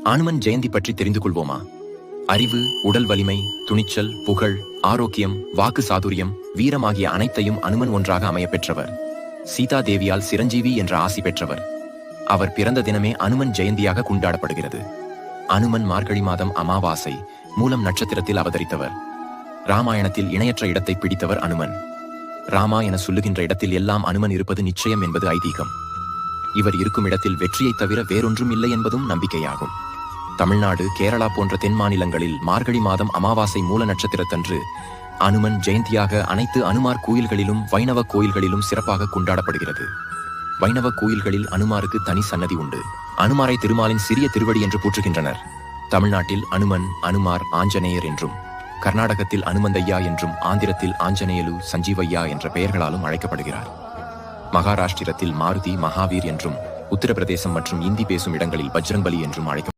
அனுமன் ஜெயந்தி பற்றி தெரிந்து கொள்வோமா? அறிவு, உடல் வலிமை, துணிச்சல், புகழ், ஆரோக்கியம், வாக்கு சாதுரியம், வீரம் ஆகிய அனைத்தையும் அனுமன் ஒன்றாக அமைய பெற்றவர். சீதா தேவியால் சிரஞ்சீவி என்ற ஆசி பெற்றவர். அவர் பிறந்த தினமே அனுமன் ஜெயந்தியாக கொண்டாடப்படுகிறது. அனுமன் மார்கழி மாதம் அமாவாசை மூலம் நட்சத்திரத்தில் அவதரித்தவர். ராமாயணத்தில் இணையற்ற இடத்தை பிடித்தவர் அனுமன். ராமா என சொல்லுகின்ற இடத்தில் எல்லாம் அனுமன் இருப்பது நிச்சயம் என்பது ஐதீகம். இவர் இருக்கும் இடத்தில் வெற்றியைத் தவிர வேறொன்றும் இல்லை என்பதும் நம்பிக்கையாகும். தமிழ்நாடு, கேரளா போன்ற தென் மாநிலங்களில் மார்கழி மாதம் அமாவாசை மூல நட்சத்திரத்தன்று அனுமன் ஜெயந்தியாக அனைத்து அனுமார் கோயில்களிலும் வைணவ கோயில்களிலும் சிறப்பாக கொண்டாடப்படுகிறது. வைணவ கோயில்களில் அனுமாருக்கு தனி சன்னதி உண்டு. அனுமாரை திருமாலின் சிறிய திருவடி என்று போற்றுகின்றனர். தமிழ்நாட்டில் அனுமன், அனுமார், ஆஞ்சநேயர் என்றும், கர்நாடகத்தில் அனுமந்தையா என்றும், ஆந்திரத்தில் ஆஞ்சநேயலு, சஞ்சீவையா என்ற பெயர்களாலும் அழைக்கப்படுகிறார். மகாராஷ்டிரத்தில் மாருதி, மகாவீர் என்றும், உத்தரப்பிரதேசம் மற்றும் இந்தி பேசும் இடங்களில் பஜ்ரங்பலி என்றும் அழைக்கப்படுகிறார்.